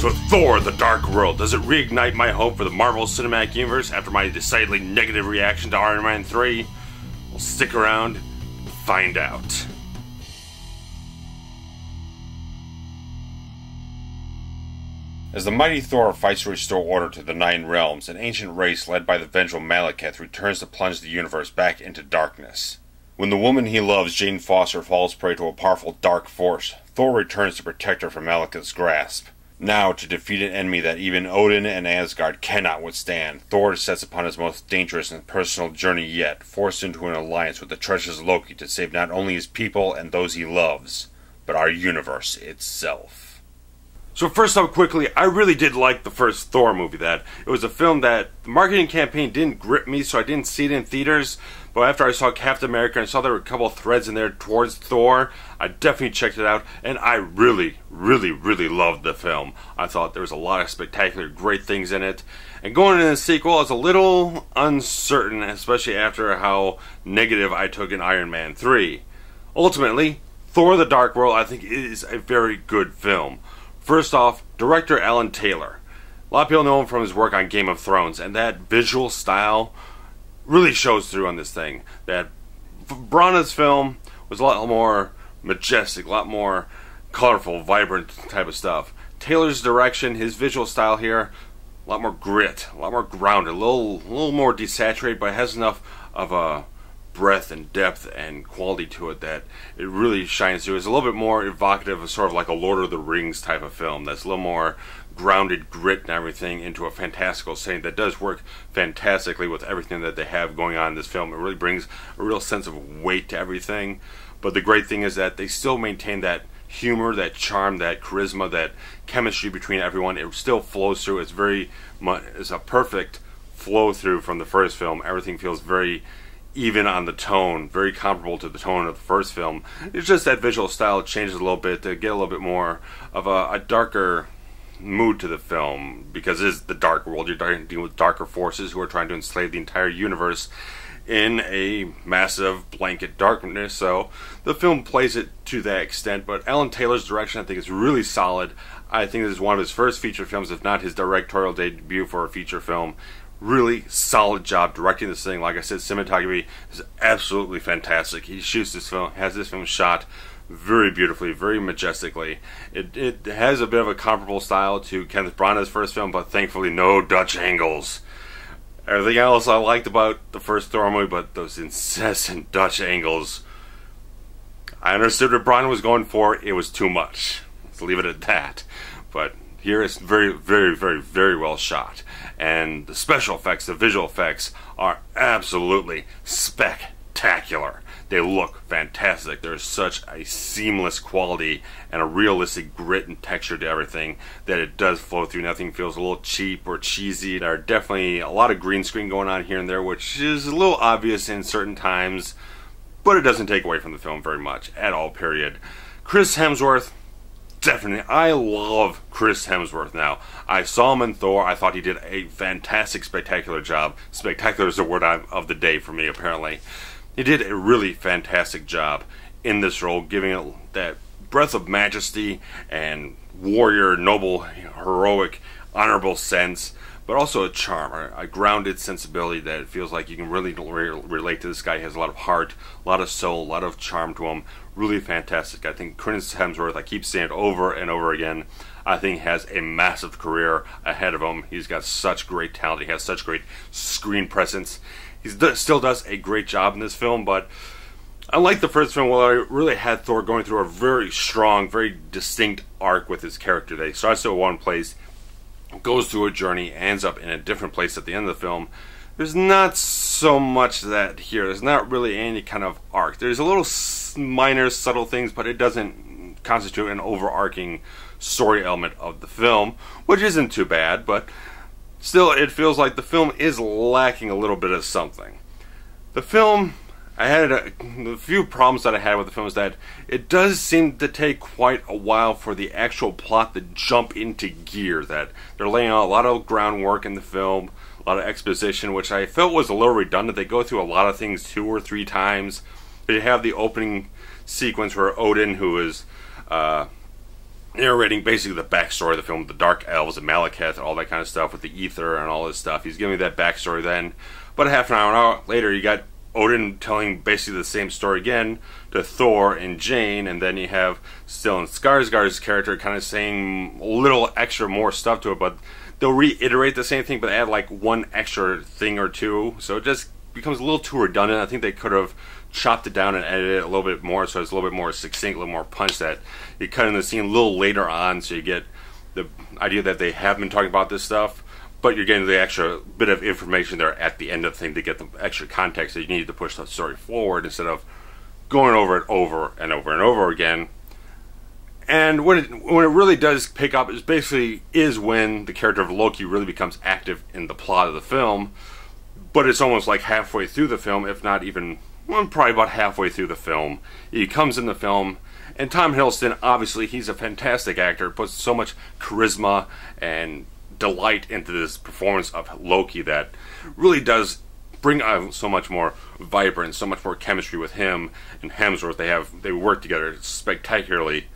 So Thor, The Dark World, does it reignite my hope for the Marvel Cinematic Universe after my decidedly negative reaction to Iron Man 3? Well, stick around and find out. As the mighty Thor fights to restore order to the Nine Realms, an ancient race led by the vengeful Michalak returns to plunge the universe back into darkness. When the woman he loves, Jane Foster, falls prey to a powerful dark force, Thor returns to protect her from Michalak's grasp. Now, to defeat an enemy that even Odin and Asgard cannot withstand, Thor sets upon his most dangerous and personal journey yet, forced into an alliance with the treacherous Loki to save not only his people and those he loves, but our universe itself. So first up quickly, I really did like the first Thor movie. That it was a film that the marketing campaign didn't grip me, so I didn't see it in theaters. But after I saw Captain America and saw there were a couple of threads in there towards Thor, I definitely checked it out, and I really loved the film. I thought there was a lot of spectacular, great things in it. And going into the sequel, I was a little uncertain, especially after how negative I took in Iron Man 3. Ultimately, Thor: The Dark World, I think, is a very good film. First off, director Alan Taylor. A lot of people know him from his work on Game of Thrones, and that visual style really shows through on this thing. That Branagh's film was a lot more majestic, a lot more colorful, vibrant type of stuff. Taylor's direction, his visual style here, a lot more grit, a lot more grounded, a little more desaturated, but it has enough of a breadth and depth and quality to it that it really shines through. It's a little bit more evocative of sort of like a Lord of the Rings type of film that's a little more grounded grit and everything into a fantastical setting that does work fantastically with everything that they have going on in this film. It really brings a real sense of weight to everything, but the great thing is that they still maintain that humor, that charm, that charisma, that chemistry between everyone. It still flows through. It's very much, it's a perfect flow through from the first film. Everything feels very even on the tone, very comparable to the tone of the first film. It's just that visual style changes a little bit to get a little bit more of a darker mood to the film, because it is the dark world. You're dealing with darker forces who are trying to enslave the entire universe in a massive blanket darkness, so the film plays it to that extent. But Alan Taylor's direction, I think, is really solid. I think this is one of his first feature films, if not his directorial debut for a feature film. Really solid job directing this thing. Like I said, cinematography is absolutely fantastic. He shoots this film, has this film shot very beautifully, very majestically. It has a bit of a comparable style to Kenneth Branagh's first film, but thankfully no Dutch angles. Everything else I liked about the first Thor movie, but those incessant Dutch angles, I understood what Branagh was going for. It was too much. Let's leave it at that. But here it's very well shot. And the special effects, the visual effects, are absolutely spectacular. They look fantastic. There's such a seamless quality and a realistic grit and texture to everything that it does flow through. Nothing feels a little cheap or cheesy. There are definitely a lot of green screen going on here and there, which is a little obvious in certain times, but it doesn't take away from the film very much at all, period. Chris Hemsworth, definitely. I love Chris Hemsworth now. I saw him in Thor. I thought he did a fantastic, spectacular job. Spectacular is the word of the day for me, apparently. He did a really fantastic job in this role, giving it that breath of majesty and warrior, noble, heroic, honorable sense, but also a charm, a grounded sensibility that it feels like you can really relate to this guy. He has a lot of heart, a lot of soul, a lot of charm to him. Really fantastic. I think Chris Hemsworth, I keep saying it over and over again, I think has a massive career ahead of him. He's got such great talent. He has such great screen presence. He still does a great job in this film, but unlike the first film, well, I really had Thor going through a very strong, very distinct arc with his character. That he starts at one place, goes through a journey, ends up in a different place at the end of the film. There's not so much of that here. There's not really any kind of arc. There's a little minor, subtle things, but it doesn't constitute an overarching story element of the film, which isn't too bad, but still, it feels like the film is lacking a little bit of something. The film, I had a few problems that I had with the film is that it does seem to take quite a while for the actual plot to jump into gear. That they're laying out a lot of groundwork in the film, a lot of exposition, which I felt was a little redundant. They go through a lot of things 2 or 3 times. But you have the opening sequence where Odin, who is narrating basically the backstory of the film, the Dark Elves and Malekith and all that kind of stuff with the ether and all this stuff. He's giving me that backstory then. But half an hour later, you got Odin telling basically the same story again to Thor and Jane, and then you have Stellan Skarsgard's character kind of saying a little extra more stuff to it, but they'll reiterate the same thing, but add like one extra thing or two, so it just becomes a little too redundant. I think they could have chopped it down and edited it a little bit more so it's a little bit more succinct, a little more punch, that you cut in the scene a little later on, so you get the idea that they have been talking about this stuff, but you're getting the extra bit of information there at the end of the thing to get the extra context that you need to push the story forward instead of going over it over and over and over again. And when it really does pick up is basically when the character of Loki really becomes active in the plot of the film, but it's almost like halfway through the film, if not even, well, probably about halfway through the film. He comes in the film, and Tom Hiddleston, obviously, he's a fantastic actor, puts so much charisma and delight into this performance of Loki that really does bring out so much more vibrance, so much more chemistry with him and Hemsworth. They work together spectacularly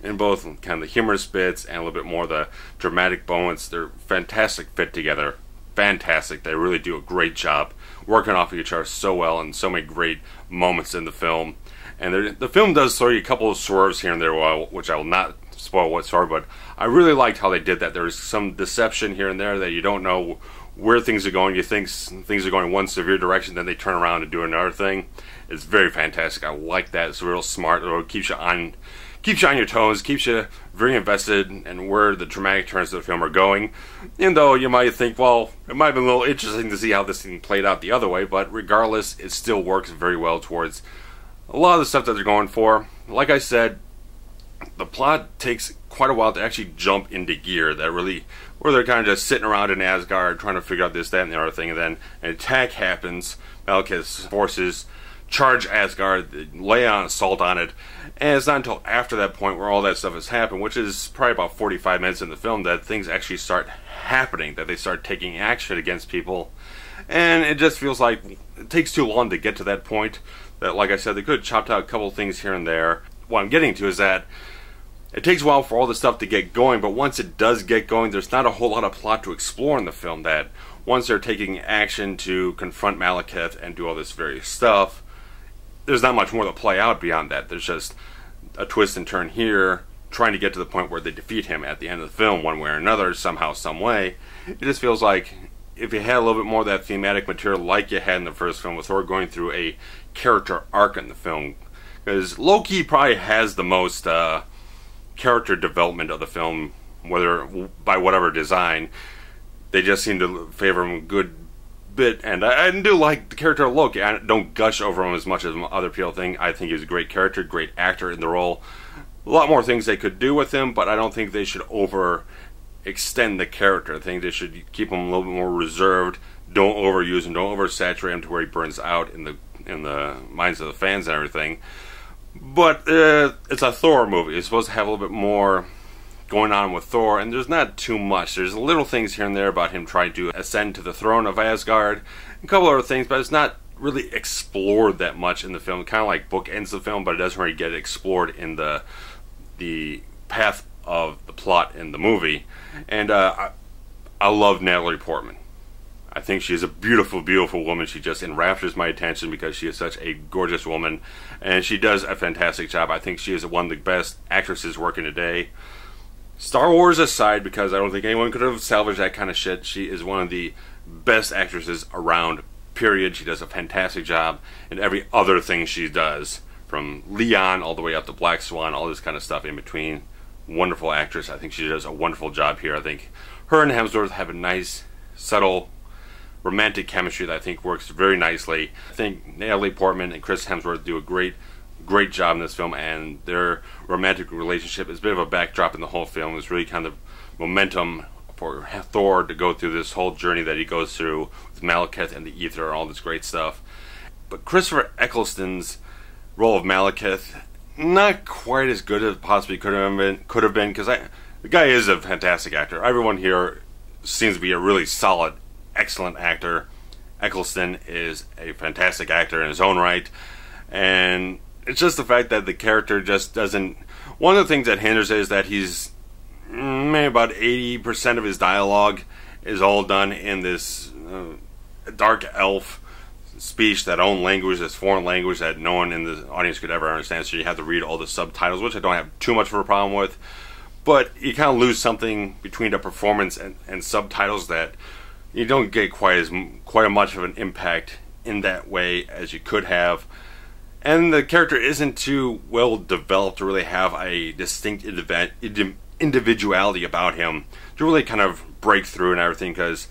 in both kind of the humorous bits and a little bit more the dramatic moments. They're fantastic fit together. Fantastic. They really do a great job working off of each other so well, and so many great moments in the film. And the film does throw you a couple of swerves here and there, which I will not spoil whatsoever, but I really liked how they did that. There's some deception here and there that you don't know where things are going. You think things are going one severe direction, then they turn around and do another thing. It's very fantastic. I like that. It's real smart. It keeps you on your toes, keeps you very invested in where the dramatic turns of the film are going. Even though you might think, well, it might have been a little interesting to see how this thing played out the other way, but regardless, it still works very well towards a lot of the stuff that they're going for. Like I said, the plot takes quite a while to actually jump into gear, where they're kind of just sitting around in Asgard trying to figure out this, that, and the other thing, and then an attack happens. Malekith's forces charge Asgard, lay on assault on it, and it's not until after that point where all that stuff has happened, which is probably about 45 minutes in the film, that things actually start happening, that they start taking action against people. And it just feels like it takes too long to get to that point, that, like I said, they could have chopped out a couple things here and there. What I'm getting to is that it takes a while for all this stuff to get going, but once it does get going, there's not a whole lot of plot to explore in the film. That once they're taking action to confront Malekith and do all this various stuff, there's not much more to play out beyond that. There's just a twist and turn here, trying to get to the point where they defeat him at the end of the film, one way or another, somehow, some way. It just feels like if you had a little bit more of that thematic material like you had in the first film, with Thor going through a character arc in the film, because Loki probably has the most character development of the film, whether by whatever design. They just seem to favor him a good bit, and I do like the character of Loki. I don't gush over him as much as other people think. I think he's a great character, great actor in the role. A lot more things they could do with him, but I don't think they should overextend the character. I think they should keep him a little bit more reserved. Don't overuse him, don't oversaturate him to where he burns out in the minds of the fans and everything. But it's a Thor movie. It's supposed to have a little bit more going on with Thor, and there's not too much. There's little things here and there about him trying to ascend to the throne of Asgard, a couple other things, but it's not really explored that much in the film. It kind of like bookends the film, but it doesn't really get explored in the path of the plot in the movie. And I love Natalie Portman. I think she's a beautiful, beautiful woman. She just enraptures my attention because she is such a gorgeous woman, and she does a fantastic job. I think she is one of the best actresses working today. Star Wars aside, because I don't think anyone could have salvaged that kind of shit, she is one of the best actresses around, period. She does a fantastic job in every other thing she does, from Leon all the way up to Black Swan, all this kind of stuff in between. Wonderful actress. I think she does a wonderful job here. I think her and Hemsworth have a nice, subtle, romantic chemistry that I think works very nicely. I think Natalie Portman and Chris Hemsworth do a great job in this film, and their romantic relationship is a bit of a backdrop in the whole film. It's really kind of momentum for Thor to go through this whole journey that he goes through with Malekith and the ether and all this great stuff. But Christopher Eccleston's role of Malekith, not quite as good as it possibly could have been, because the guy is a fantastic actor. Everyone here seems to be a really solid, excellent actor. Eccleston is a fantastic actor in his own right, and it's just the fact that the character just doesn't, One of the things that hinders it is that he's maybe about 80% of his dialogue is all done in this dark elf speech, that own language, this foreign language that no one in the audience could ever understand, so you have to read all the subtitles, which I don't have too much of a problem with. But you kind of lose something between the performance and subtitles, that you don't get quite as much of an impact in that way as you could have. And the character isn't too well developed to really have a distinct individuality about him to really kind of break through and everything, because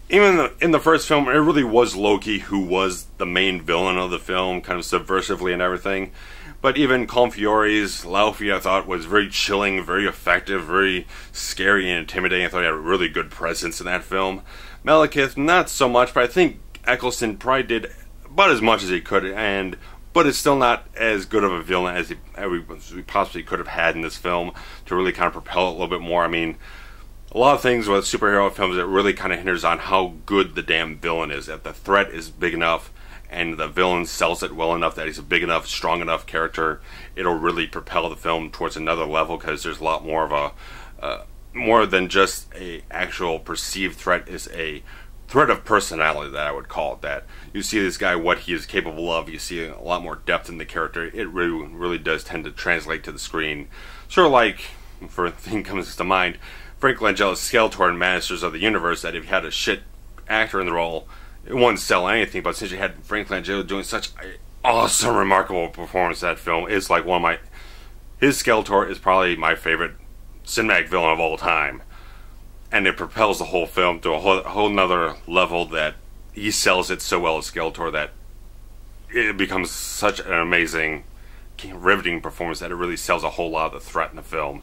even in the first film, it really was Loki who was the main villain of the film, kind of subversively and everything. But even Colm Fiore's Laufey, I thought, was very chilling, very effective, very scary and intimidating. I thought he had a really good presence in that film. Malekith, not so much, but I think Eccleston probably did about as much as he could, but it's still not as good of a villain as we possibly could have had in this film to really kind of propel it a little bit more. I mean, a lot of things with superhero films, it really kind of hinders on how good the damn villain is. That the threat is big enough and the villain sells it well enough, that he's a big enough, strong enough character, it'll really propel the film towards another level, because there's a lot more of a more than just a actual perceived threat. Is a threat of personality, that I would call it. That you see this guy, what he is capable of, you see a lot more depth in the character. It really does tend to translate to the screen. Sort of like, for a thing comes to mind, Frank Langella's Skeletor in Masters of the Universe, that if you had a shit actor in the role, it wouldn't sell anything. But since you had Frank Langella doing such an awesome, remarkable performance in that film, it's like his Skeletor is probably my favorite cinematic villain of all time. And it propels the whole film to a whole nother level, that he sells it so well as Skeletor that it becomes such an amazing, riveting performance that it really sells a whole lot of the threat in the film.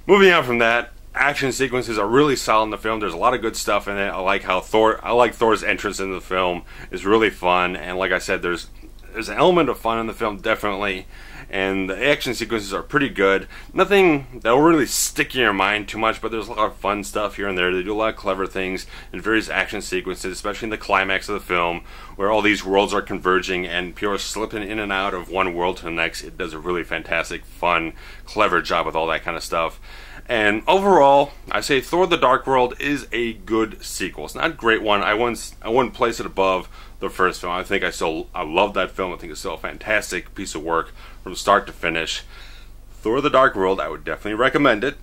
Moving on from that, action sequences are really solid in the film. There's a lot of good stuff in it. I like Thor's entrance into the film is really fun, and like I said, there's an element of fun in the film, definitely. And the action sequences are pretty good. Nothing that will really stick in your mind too much, but there's a lot of fun stuff here and there. They do a lot of clever things in various action sequences, especially in the climax of the film, where all these worlds are converging and people are slipping in and out of one world to the next. It does a really fantastic, fun, clever job with all that kind of stuff. And overall, I say Thor: The Dark World is a good sequel. It's not a great one. I wouldn't place it above the first film. I love that film. I think it's still a fantastic piece of work from start to finish. Thor: The Dark World, I would definitely recommend it.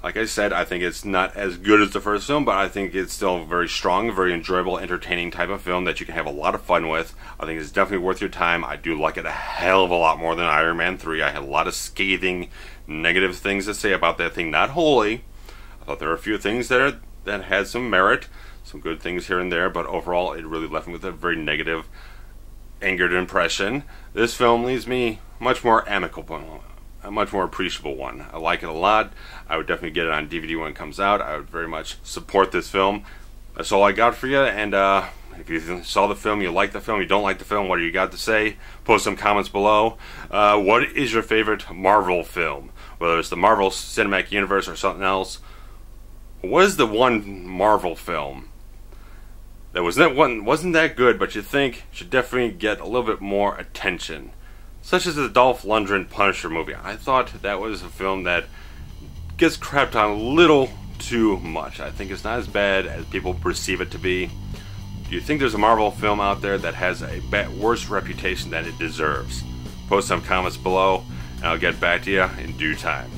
Like I said, I think it's not as good as the first film, but I think it's still a very strong, very enjoyable, entertaining type of film that you can have a lot of fun with. I think it's definitely worth your time. I do like it a hell of a lot more than Iron Man 3. I had a lot of scathing, negative things to say about that thing. Not wholly. I thought there were a few things there that had some merit, some good things here and there, but overall it really left me with a very negative, angered impression. This film leaves me much more amicable, a much more appreciable one. I like it a lot. I would definitely get it on DVD when it comes out. I would very much support this film. That's all I got for you, and if you saw the film, you like the film, you don't like the film, what do you got to say? Post some comments below. What is your favorite Marvel film? Whether it's the Marvel Cinematic Universe or something else. What is the one Marvel film that wasn't that good, but you think should definitely get a little bit more attention? Such as the Dolph Lundgren Punisher movie. I thought that was a film that gets crapped on a little too much. I think it's not as bad as people perceive it to be. Do you think there's a Marvel film out there that has a worse reputation than it deserves? Post some comments below, and I'll get back to you in due time.